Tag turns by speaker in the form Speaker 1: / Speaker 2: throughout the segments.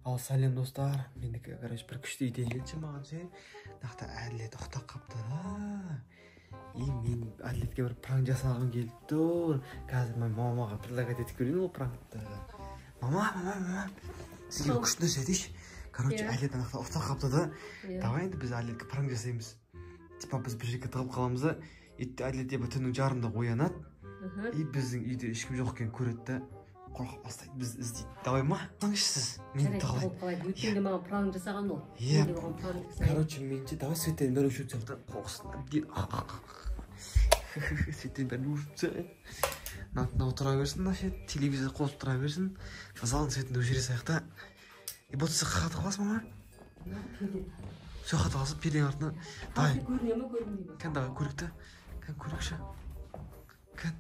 Speaker 1: Ал сәлем достар, мендікі короче бір күшті идея келді маған ше. Нақты әділет ұқтап қапты да. Мен әділетке бір пранк жасағым келді тұр. Қазір мен мамаға предлагать етіп көрейін ол пранкты. Мама, сізге күшті нәрсе айтайыншы. Короче, әділет нақты ұқтап қапты да. Давай енді біз әділетке пранк жасаймыз. Типа біз бір жерге тығылып қаламыз да. Әділет түннің жарымда оянады. И біздің үйде ешкім жоқ екенін көреді да. Қорқып бастайды, біз іздейді. Давай ма? Таңшысыз. Мен тығылайын.
Speaker 2: Өткенде маған пранк жасаған ол.
Speaker 1: Иә. Короче, менде давай светтерін бәрі өшіріп тастайық та. Қоқсын. Светтерін бәрі өшіріп тастайық. Мынау тұра берсін, телевизор қосып тұра берсін. Залдың светін өшіре салайық та. И бұл сіз қағаты қаласың ма? Все қағаты қаласың, перденің артына. Давай.
Speaker 2: Көріне ме, көрінбей ме?
Speaker 1: Кән давай көрік та. Кән көрікші. Кән.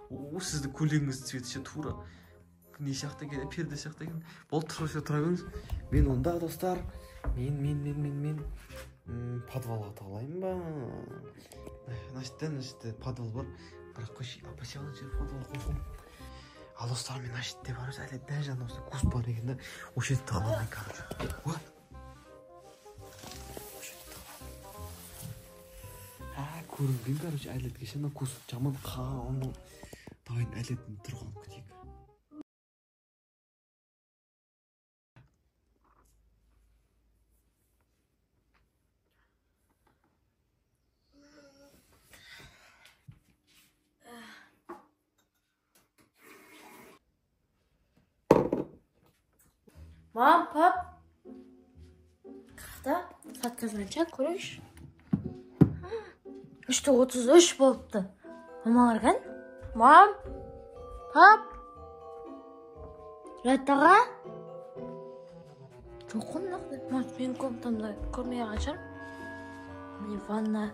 Speaker 1: Сіздің көйлегіңіз цветі ше тура. Не сияқты екен, перде сияқты екен. Болды, тұра беріңіз. Мен онда достар. Мен подвалға тағылайын ба? Значит, подвал бар. Бірақ қойшы, апасияның жер подвал қойшым. Ал достар, мен ашытте барыз, әлі дәл жағында осы кус бар екен да. Ошеті тағылайын, короче. Көрінген, короче, әлетке шена кус жаман қалың. Давай әлетін тұрған күтейік.
Speaker 3: Мам, пап. Қақта, саат қанша көрейінші. 3:33 болыпты. Мамалар кән? Мам, пап. Жаттаға? Жоқ қой нақты. Может, менің комнатамда көрмей қаншар? Міне ванна.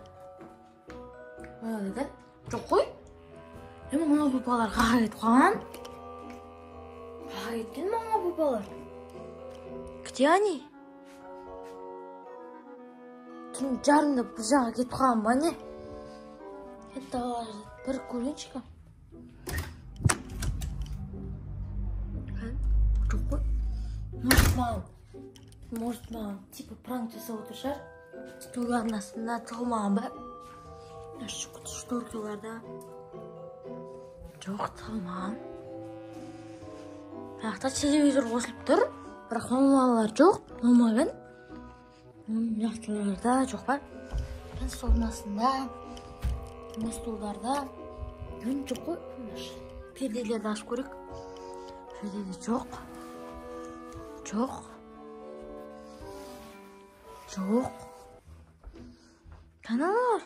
Speaker 3: Мамалар кән? Жоқ қой. Мама папалар қаға кетіп қалған? Қаға кеткен мама папалар? Где они? Түн жарымда бұл жаққа кетіп қалған ба не? Это бір көрейінші ка. Жоқ қой. Может маған типа пранк жасап отыр шығар. Столдардың астында тығылмаған ба? Шторкаларда. Жоқ, тығылмаған. Аяқта телевизор қосылып тұр. Бірақ мамалар жоқ. Мама кән? Яқтыларда жоқ бар. Столдың астында. Столдарда. Жоқ қой. Перделерді ашып көрек. Перделер жоқ. Каналар.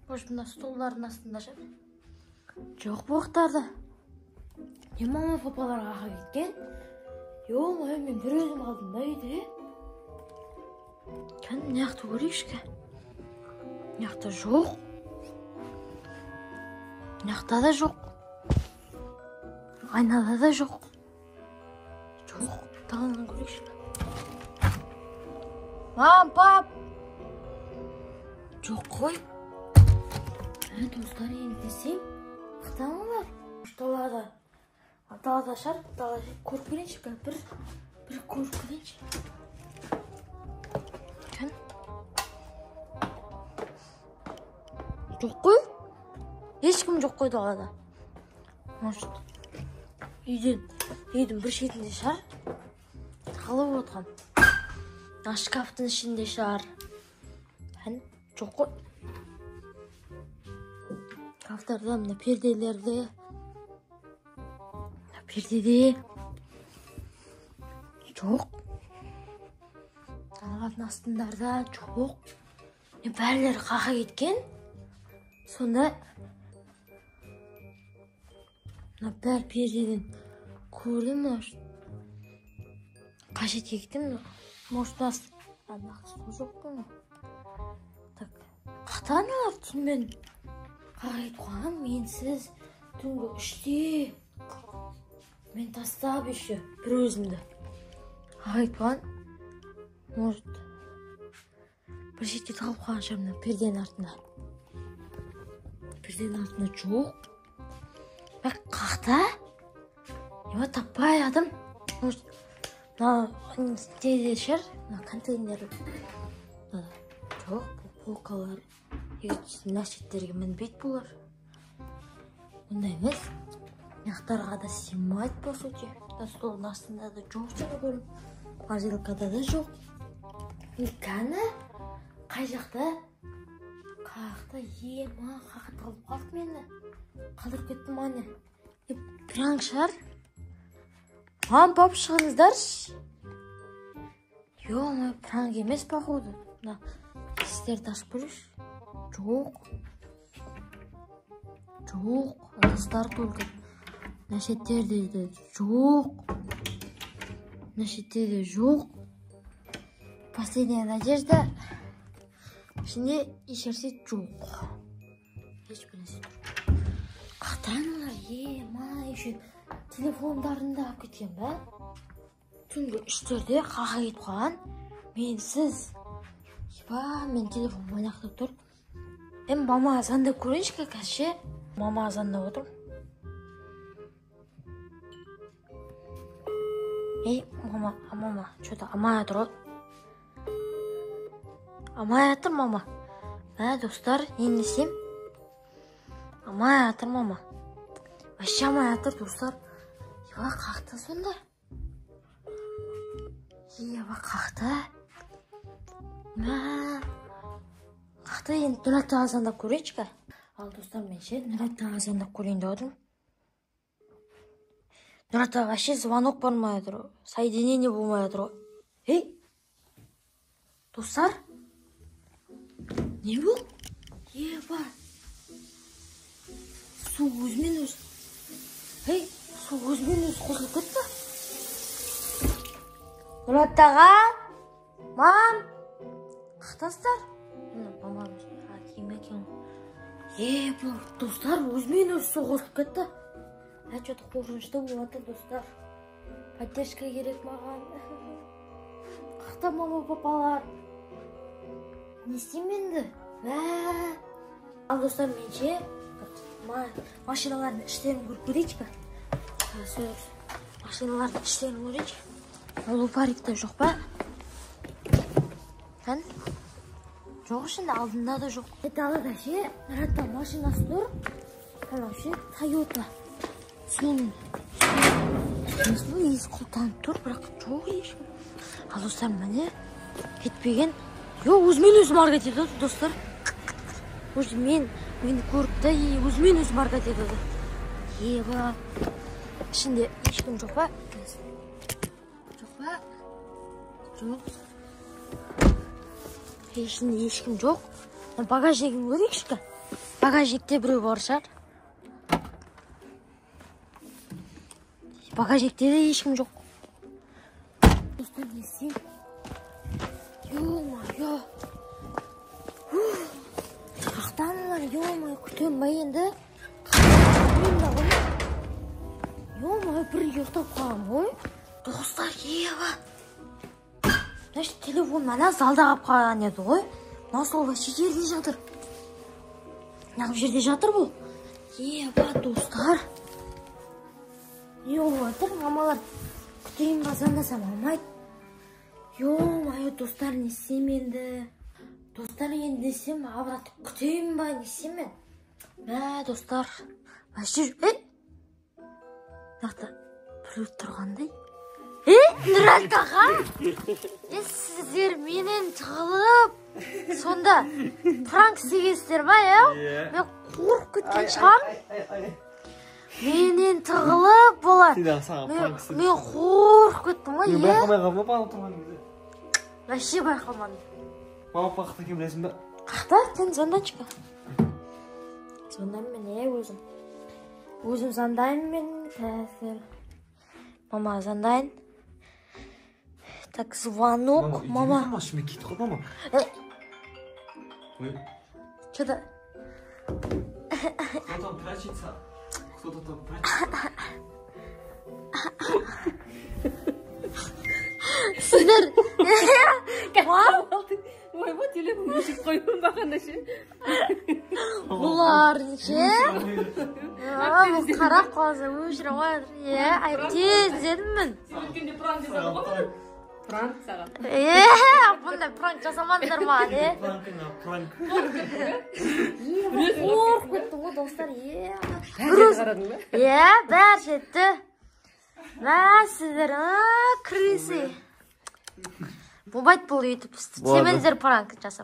Speaker 3: Мына столдардың астында ше. Жоқ боқтарды. Не мама папаларға аға кеткен? Мен бір өзім алдым ба еді? Кән, неяқты көрейшке? Неяқта жоқ. Неяқта да жоқ. Айнада да жоқ. Жоқ, тағынан көрейшке. Мам, пап! Жоқ қой. Достар енді десем, қытамылар. Далада. Далада шар, далада көріп келейінші. Бір көріп келейінші. Кән? Жоқ қой? Ешкім жоқ қой далада. Может, үйдің бір шетінде шар. Қалып отқан. Шкафтың ішінде шар. Кән? Жоқ қой. Шкафтарда, мына перделерде. Пердеде. Жоқ. Талғатын астындарда жоқ. Бәрлері қаға кеткен. Сонда бәр пердеден көрдім, может. Қашет кеттім, может, нақсы жоқ қой. Так, қақтаналар түнмен қаға кетіп қалған, менсіз түнгі 3-те. Мен тастап еще бір өзімді. Қаға кетіп қалған, может, бір шетке тығылып қалған шамда перденің артында. Перденің артында жоқ. Бәк қақта? Ева таппай адам. Может, Неде шығар, контейнер. Жоқ, полкалар. Нашеттерге мінбейді бұлар. Ондай емес. Яқтарға да симайды, по сути. Столдың астында да жоқ жаңа көрім. Морозилкада да жоқ. Кәні қай жақта? Қақта ема, қақта қалып қалды мені. Қалдырып кеттім ане. Пранк шығар. Пап шығыңыздар. Ё-мо, пранк емес походу. Сіздерді ашып көрейінші. Жоқ. Жоқ. Достар только. Нашеттерде де жоқ. Нашеттерде жоқ. Последняя надежда. Ішінде ешерсе жоқ. Ешбірнесе жоқ. Қатанлар, ема, еще телефондарында алып кеткен ба? Түнгі 3-терде қаға кетіп қалған. Менсіз. Мен телефон ойнақтап тұр. Мама азандап көрейінші қазше. Мама азандап отыр. Мама, что-то амай отыр ғой. Амай атыр, мама. Достар, не десем? Амай атыр, мама. Вообще амай атыр, достар. Қақты сонда? Қақты? Қақты енді Нұратты азандап көрейінші. Ал достар, мен ше Нұратты азандап көрейін деп отырмын. Нұратта вообще звонок бармай отыр. Соединение болмай отыр. Достар? Не бұл? Еба. Су өзімен өз. Су өзімен өз қосылып кетті. Нұраттаға? Мам? Қақтастар? Мамам киім екен. Еба, достар, өзімен өз су қосылып кетті. Что-то қорқынышты болады, достар. Поддержка керек маған. Қақта мама папалар. Не істейм енді? Ал достар, мен ше машиналардың іштерін көріп көрейінші. Машиналардың іштерін көрейінші. Ол лупарикта жоқ па? Жоқ ішінде, алдында да жоқ. Далада ше Нұраттан машинасы тұр. Анау ше Тойота. Соның есі құлтанып тұр, бірақ жоқ ешкім. Ал достар, міне кетпеген. Өзімен өзі маркет еді, достар. Мені көріпті, өзімен өзі маркет еді. Еба. Ішінде ешкім жоқ па? Жоқ па? Жоқ. Ішінде ешкім жоқ. Багажнигін көрейікші. Багажникте біреу бар шығар. Багажникте де ешкім жоқ. Достар, не істейм? Ё-моё. Қақтанылар, ё-моё, күтем ба енді? Ё-моё, бір ұйықтап қалам ғой. Достар, ева. Значит, телефон мана залда қалып қалған еді ғой. Насыл вообще жерде жатыр. Неғып жерде жатыр бұл? Ева, достар. Не олатыр, мамалар күтейін ба звондасам алмайды. Ё-моё, достар, не істейм енді? Достар, енді десем, обратно күтейін ба, не істейм мен? Достар, вообще нақты біреу тұрғандай. Нұраттаға? Сіздер менен тығылып, сонда пранк істегенсіздер ма, Мен қорқып кеткен шығам. Менен тығылып болады. Мен қорқып кеттім ғой,
Speaker 1: Байқамай қалма бала тұрған кезде.
Speaker 3: Вообще байқамадым.
Speaker 1: Мама қақта кем білесің ба?
Speaker 3: Қақта? Сен звондачка. Звондаймын мен, өзім. Өзім звондаймын мен, қазір. Мама звондайын. Так, звонок, мама.
Speaker 1: Мама, шымен кетті ғой, мама.
Speaker 3: Что-то...
Speaker 1: Кто там прячется? Кто-то там прячется?
Speaker 3: Сіздер...
Speaker 2: Ойбай, телефон өшіп қоймын бақанда ше.
Speaker 3: Бұлар ше. Бұл қарап қалса өшіріп қояды. Тез дедім мен.
Speaker 2: Өткенде пранк жасады ғой. Пранк саған.
Speaker 3: Бұндай пранк жасамаңдар ма,
Speaker 1: Пранк.
Speaker 3: Қорқып кетті ғой достар.
Speaker 2: Бәрі қарадың ба?
Speaker 3: Бәрі жетті. Сіздер, крысы. Болмайды бұл өйтіп. Істемеңіздер пранк жасап.